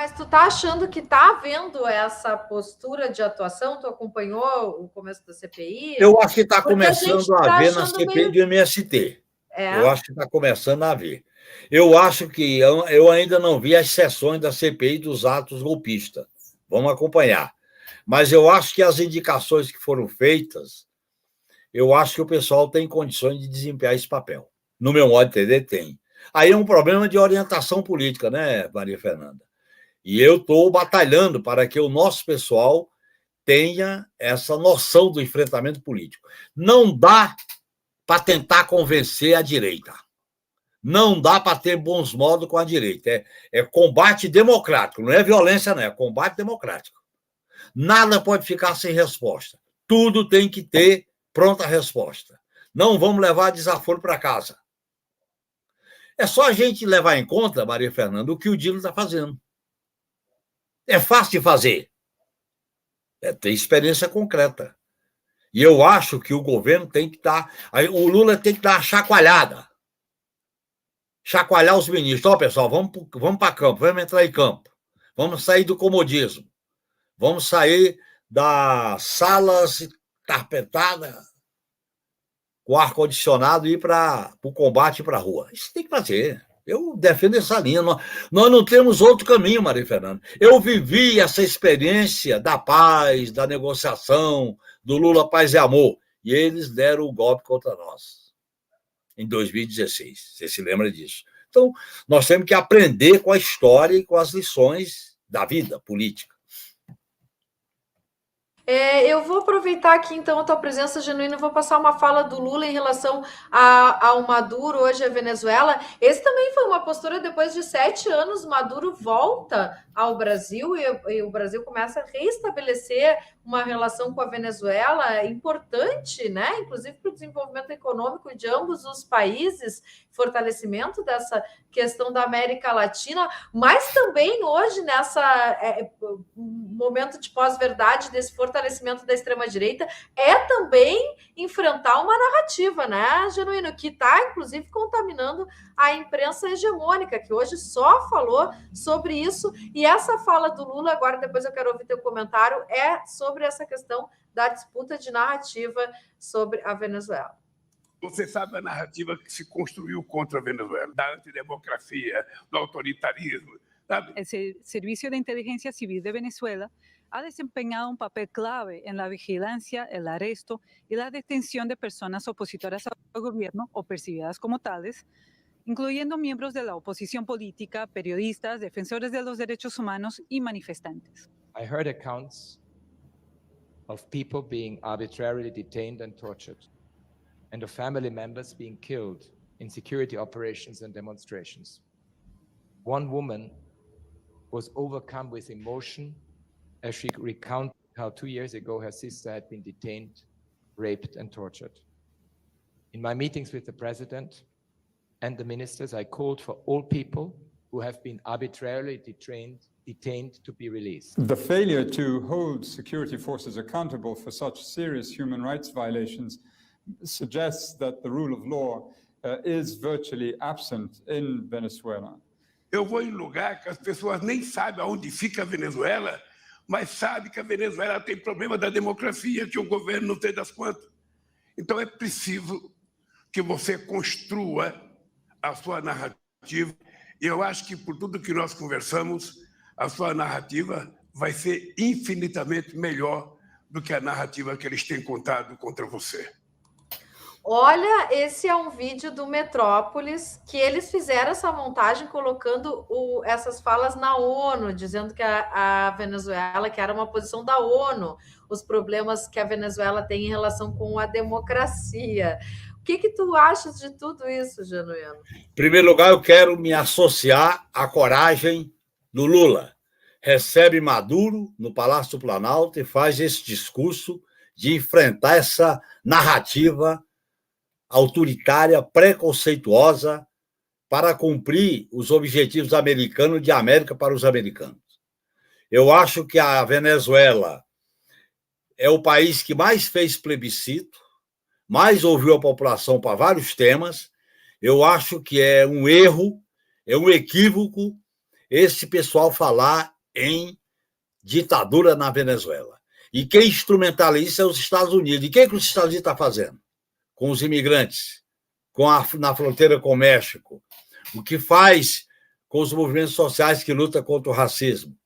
Mas tu tá achando que tá havendo essa postura de atuação? Tu acompanhou o começo da CPI? Eu acho que está começando a haver na CPI do MST. Eu acho que está começando a haver. Eu acho que eu ainda não vi as sessões da CPI dos atos golpistas. Vamos acompanhar. Mas eu acho que as indicações que foram feitas, eu acho que o pessoal tem condições de desempenhar esse papel. No meu modo de entender, tem. Aí é um problema de orientação política, né, Maria Fernanda? E eu estou batalhando para que o nosso pessoal tenha essa noção do enfrentamento político. Não dá para tentar convencer a direita. Não dá para ter bons modos com a direita. É combate democrático, não é violência, não, é combate democrático. Nada pode ficar sem resposta. Tudo tem que ter pronta resposta. Não vamos levar desaforo para casa. É só a gente levar em conta, Maria Fernanda, o que o Dino está fazendo. É fácil de fazer. Tem experiência concreta. E eu acho que o governo tem que estar... O Lula tem que dar uma chacoalhada. Chacoalhar os ministros. Pessoal, vamos para campo, vamos entrar em campo. Vamos sair do comodismo. Vamos sair das salas carpetadas com ar-condicionado e ir para o combate e para a rua. Isso tem que fazer. Eu defendo essa linha. Nós não temos outro caminho, Maria Fernanda. Eu vivi essa experiência da paz, da negociação, do Lula Paz e Amor, e eles deram o golpe contra nós, em 2016. Você se lembra disso? Então, nós temos que aprender com a história e com as lições da vida política. Eu vou aproveitar aqui, então, a tua presença, Genuína, e vou passar uma fala do Lula em relação ao Maduro, hoje a Venezuela. Esse também foi uma postura, depois de 7 anos, Maduro volta ao Brasil e o Brasil começa a reestabelecer uma relação com a Venezuela importante, né? Inclusive para o desenvolvimento econômico de ambos os países, fortalecimento dessa questão da América Latina, mas também hoje, nessa momento de pós-verdade, desse fortalecimento da extrema-direita, é também enfrentar uma narrativa, né, Genuíno, que está, inclusive, contaminando a imprensa hegemônica, que hoje só falou sobre isso. E essa fala do Lula, agora depois eu quero ouvir teu comentário, é sobre essa questão da disputa de narrativa sobre a Venezuela. Você sabe a narrativa que se construiu contra a Venezuela, da antidemocracia, do autoritarismo. ¿Sabe? El Servicio de Inteligencia Civil de Venezuela ha desempeñado un papel clave en la vigilancia, el arresto y la detención de personas opositoras al gobierno o percibidas como tales, incluyendo miembros de la oposición política, periodistas, defensores de los derechos humanos y manifestantes. I heard accounts of people being arbitrarily detained and tortured, and of family members being killed in security operations and demonstrations. One woman was overcome with emotion as she recounted how 2 years ago her sister had been detained, raped, and tortured. In my meetings with the president and the ministers, I called for all people who have been arbitrarily detained to be released. The failure to hold security forces accountable for such serious human rights violations suggests that the rule of law is virtually absent in Venezuela. Eu vou em lugar que as pessoas nem sabem aonde fica a Venezuela, mas sabem que a Venezuela tem problema da democracia, que o governo não tem das quantas. Então é preciso que você construa a sua narrativa. E eu acho que por tudo que nós conversamos, a sua narrativa vai ser infinitamente melhor do que a narrativa que eles têm contado contra você. Olha, esse é um vídeo do Metrópolis, que eles fizeram essa montagem colocando essas falas na ONU, dizendo que a Venezuela, que era uma posição da ONU, os problemas que a Venezuela tem em relação com a democracia. O que tu achas de tudo isso, Genuíno? Em primeiro lugar, eu quero me associar à coragem do Lula. Recebe Maduro no Palácio do Planalto e faz esse discurso de enfrentar essa narrativa autoritária, preconceituosa, para cumprir os objetivos americanos de América para os americanos. Eu acho que a Venezuela é o país que mais fez plebiscito, mais ouviu a população para vários temas. Eu acho que é um erro, é um equívoco esse pessoal falar em ditadura na Venezuela. E quem instrumentaliza isso é os Estados Unidos. E o que os Estados Unidos estão fazendo com os imigrantes, na fronteira com o México? O que faz com os movimentos sociais que lutam contra o racismo?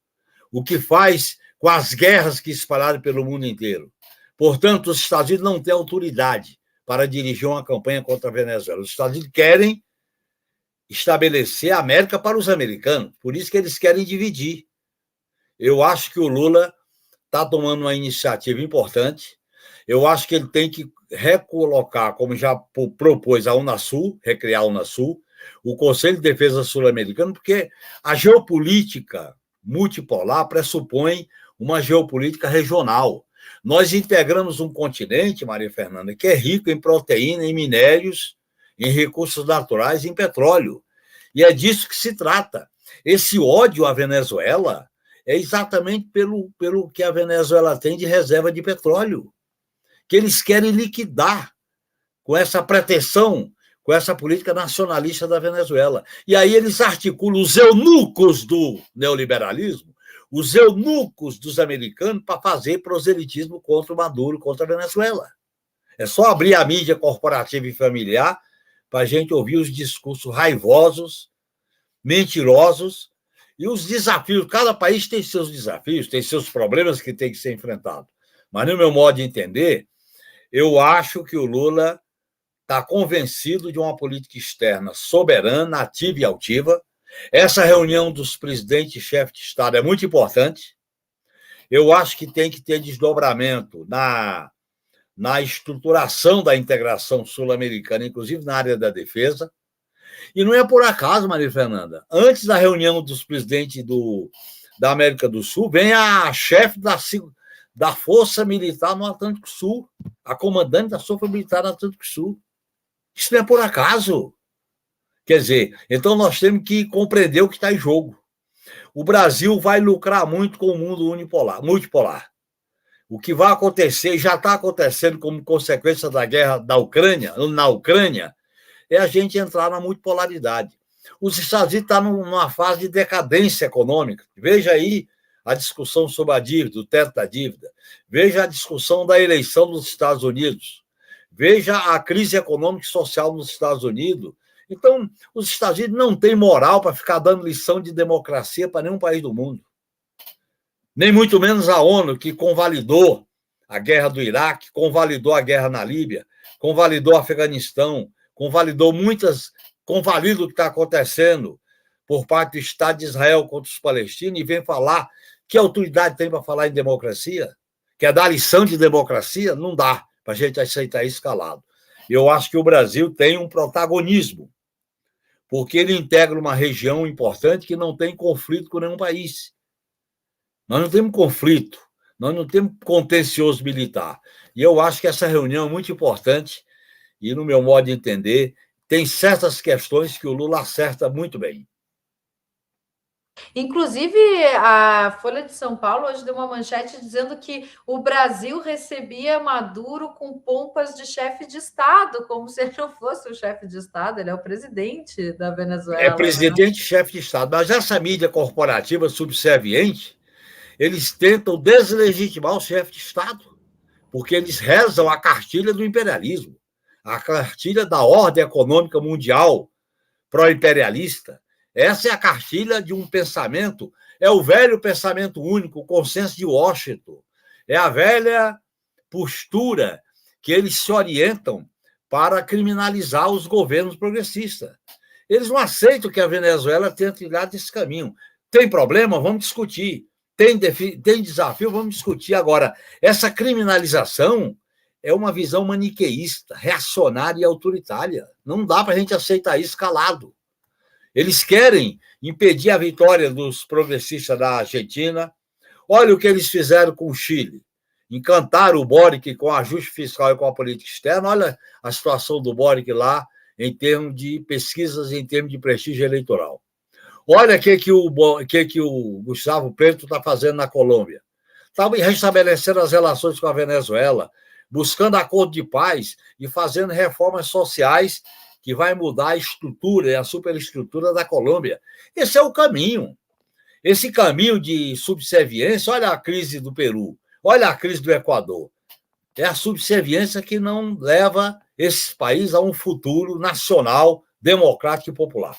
O que faz com as guerras que espalharam pelo mundo inteiro? Portanto, os Estados Unidos não têm autoridade para dirigir uma campanha contra a Venezuela. Os Estados Unidos querem estabelecer a América para os americanos, por isso que eles querem dividir. Eu acho que o Lula está tomando uma iniciativa importante. Eu acho que ele tem que recolocar, como já propôs a Unasul, recriar a Unasul, o Conselho de Defesa Sul-Americano, porque a geopolítica multipolar pressupõe uma geopolítica regional. Nós integramos um continente, Maria Fernanda, que é rico em proteína, em minérios, em recursos naturais, em petróleo. E é disso que se trata. Esse ódio à Venezuela é exatamente pelo que a Venezuela tem de reserva de petróleo, que eles querem liquidar com essa pretensão, com essa política nacionalista da Venezuela. E aí eles articulam os eunucos do neoliberalismo, os eunucos dos americanos, para fazer proselitismo contra o Maduro, contra a Venezuela. É só abrir a mídia corporativa e familiar para a gente ouvir os discursos raivosos, mentirosos, e os desafios. Cada país tem seus desafios, tem seus problemas que tem que ser enfrentados. Mas, no meu modo de entender, eu acho que o Lula está convencido de uma política externa soberana, ativa e altiva. Essa reunião dos presidentes e chefes de Estado é muito importante. Eu acho que tem que ter desdobramento na estruturação da integração sul-americana, inclusive na área da defesa. E não é por acaso, Maria Fernanda, antes da reunião dos presidentes da América do Sul, vem a chefe da Força Militar no Atlântico Sul, a comandante da Força Militar no Atlântico Sul. Isso não é por acaso. Quer dizer, então nós temos que compreender o que está em jogo. O Brasil vai lucrar muito com o mundo multipolar. O que vai acontecer, já está acontecendo como consequência da guerra na Ucrânia, é a gente entrar na multipolaridade. Os Estados Unidos estão numa fase de decadência econômica. Veja aí a discussão sobre a dívida, o teto da dívida. Veja a discussão da eleição dos Estados Unidos. Veja a crise econômica e social nos Estados Unidos. Então, os Estados Unidos não têm moral para ficar dando lição de democracia para nenhum país do mundo. Nem muito menos a ONU, que convalidou a guerra do Iraque, convalidou a guerra na Líbia, convalidou o Afeganistão, convalida o que está acontecendo por parte do Estado de Israel contra os palestinos e vem falar que autoridade tem para falar em democracia? Quer dar lição de democracia? Não dá para a gente aceitar isso calado. Eu acho que o Brasil tem um protagonismo, porque ele integra uma região importante que não tem conflito com nenhum país. Nós não temos conflito, nós não temos contencioso militar. E eu acho que essa reunião é muito importante e, no meu modo de entender, tem certas questões que o Lula acerta muito bem. Inclusive, a Folha de São Paulo hoje deu uma manchete dizendo que o Brasil recebia Maduro com pompas de chefe de Estado, como se ele não fosse o chefe de Estado, ele é o presidente da Venezuela. É presidente e chefe de Estado, mas essa mídia corporativa subserviente, eles tentam deslegitimar o chefe de Estado, porque eles rezam a cartilha do imperialismo, a cartilha da ordem econômica mundial pró-imperialista. Essa é a cartilha de um pensamento, é o velho pensamento único, o consenso de Washington, é a velha postura que eles se orientam para criminalizar os governos progressistas. Eles não aceitam que a Venezuela tenha trilhado esse caminho. Tem problema? Vamos discutir. Tem desafio? Vamos discutir. Agora, essa criminalização é uma visão maniqueísta, reacionária e autoritária. Não dá para a gente aceitar isso calado. Eles querem impedir a vitória dos progressistas da Argentina. Olha o que eles fizeram com o Chile. Encantaram o Boric com o ajuste fiscal e com a política externa. Olha a situação do Boric lá em termos de pesquisas, em termos de prestígio eleitoral. Olha o que o Gustavo Petro está fazendo na Colômbia. Está restabelecendo as relações com a Venezuela, buscando acordo de paz e fazendo reformas sociais que vai mudar a estrutura e a superestrutura da Colômbia. Esse é o caminho. Esse caminho de subserviência, olha a crise do Peru, olha a crise do Equador. É a subserviência que não leva esses países a um futuro nacional, democrático e popular.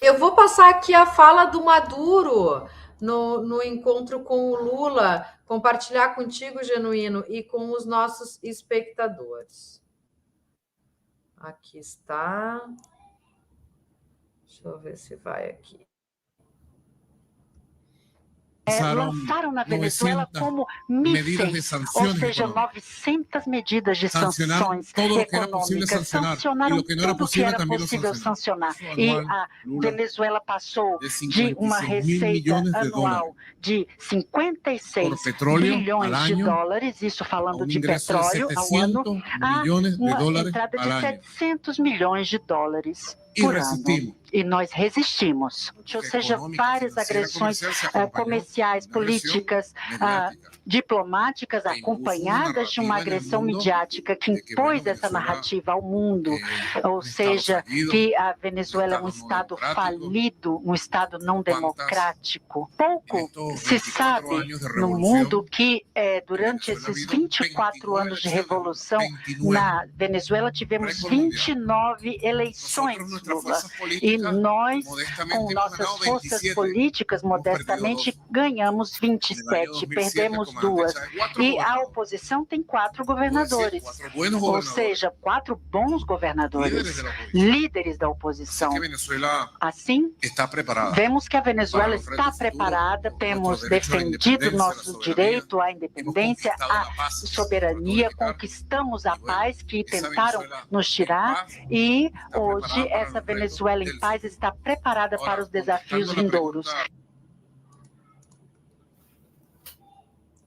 Eu vou passar aqui a fala do Maduro no encontro com o Lula, compartilhar contigo, Genuíno, e com os nossos espectadores. Aqui está. Deixa eu ver se vai aqui. Lançaram na Venezuela como mísseis, ou seja, 900 medidas de sanções econômicas, sancionaram tudo o que era possível sancionar. E a Venezuela passou de uma receita anual de 56 bilhões de dólares, isso falando de petróleo ao ano, a uma entrada de 700 milhões de dólares por ano. E nós resistimos, ou seja, várias agressões comerciais, políticas, diplomáticas, acompanhadas de uma agressão midiática que impôs essa narrativa ao mundo, ou seja, que a Venezuela é um Estado falido, um Estado não democrático. Pouco se sabe no mundo que durante esses 24 anos de revolução, na Venezuela tivemos 29 eleições, Lula. E nós, com nossas forças políticas, modestamente, ganhamos 27, perdemos 2. E a oposição tem 4 governadores, ou seja, 4 bons governadores, líderes da oposição. Assim, vemos que a Venezuela está preparada, temos defendido nosso direito à independência, à soberania, conquistamos a paz que tentaram nos tirar e hoje essa Venezuela em paz está preparada para os desafios vindouros.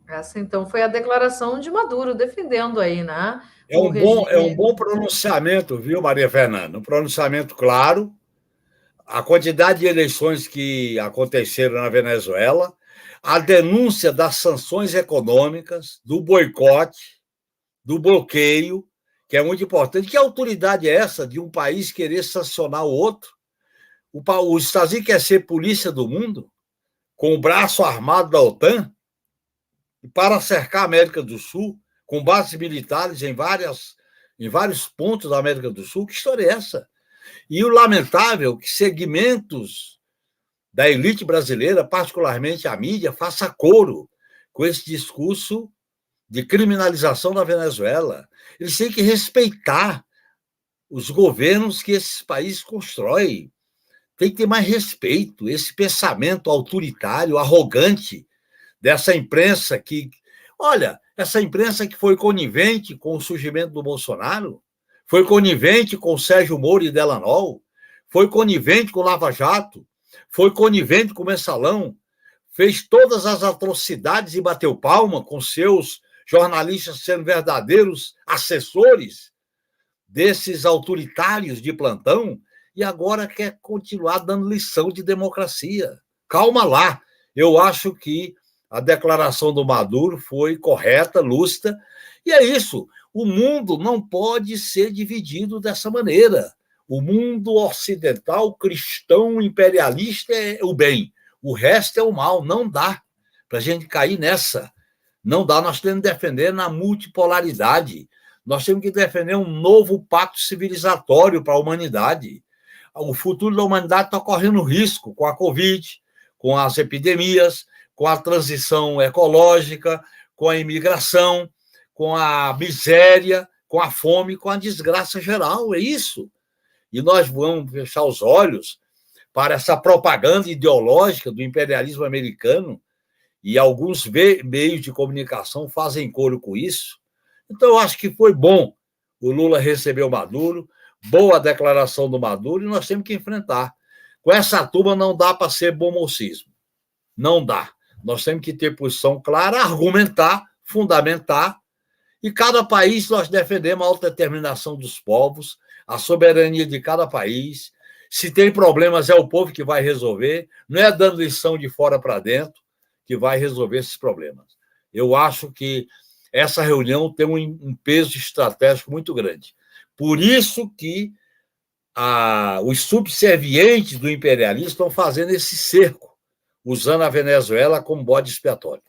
Essa, então, foi a declaração de Maduro, defendendo aí, né? É um bom pronunciamento, viu, Maria Fernanda? Um pronunciamento claro. A quantidade de eleições que aconteceram na Venezuela, a denúncia das sanções econômicas, do boicote, do bloqueio, que é muito importante. Que autoridade é essa de um país querer sancionar o outro? Os Estados Unidos quer ser polícia do mundo, com o braço armado da OTAN, para cercar a América do Sul, com bases militares em vários pontos da América do Sul. Que história é essa? E o lamentável que segmentos da elite brasileira, particularmente a mídia, faça coro com esse discurso de criminalização da Venezuela. Eles têm que respeitar os governos que esses países constroem. Tem que ter mais respeito. Esse pensamento autoritário, arrogante dessa imprensa que... Olha, essa imprensa que foi conivente com o surgimento do Bolsonaro, foi conivente com Sérgio Moro e Delanol, foi conivente com o Lava Jato, foi conivente com o Mensalão, fez todas as atrocidades e bateu palma com seus jornalistas sendo verdadeiros assessores desses autoritários de plantão e agora quer continuar dando lição de democracia. Calma lá. Eu acho que a declaração do Maduro foi correta, lúcida, e é isso. O mundo não pode ser dividido dessa maneira. O mundo ocidental, cristão, imperialista é o bem. O resto é o mal. Não dá para a gente cair nessa. Não dá, nós temos que defender na multipolaridade. Nós temos que defender um novo pacto civilizatório para a humanidade. O futuro da humanidade está correndo risco com a Covid, com as epidemias, com a transição ecológica, com a imigração, com a miséria, com a fome, com a desgraça geral. É isso. E nós vamos fechar os olhos para essa propaganda ideológica do imperialismo americano, e alguns meios de comunicação fazem coro com isso. Então, eu acho que foi bom o Lula receber o Maduro, boa a declaração do Maduro, e nós temos que enfrentar. Com essa turma não dá para ser bom mocismo. Não dá. Nós temos que ter posição clara, argumentar, fundamentar, e cada país nós defendemos a autodeterminação dos povos, a soberania de cada país. Se tem problemas, é o povo que vai resolver, não é dando lição de fora para dentro que vai resolver esses problemas. Eu acho que essa reunião tem um peso estratégico muito grande. Por isso que os subservientes do imperialismo estão fazendo esse cerco, usando a Venezuela como bode expiatório.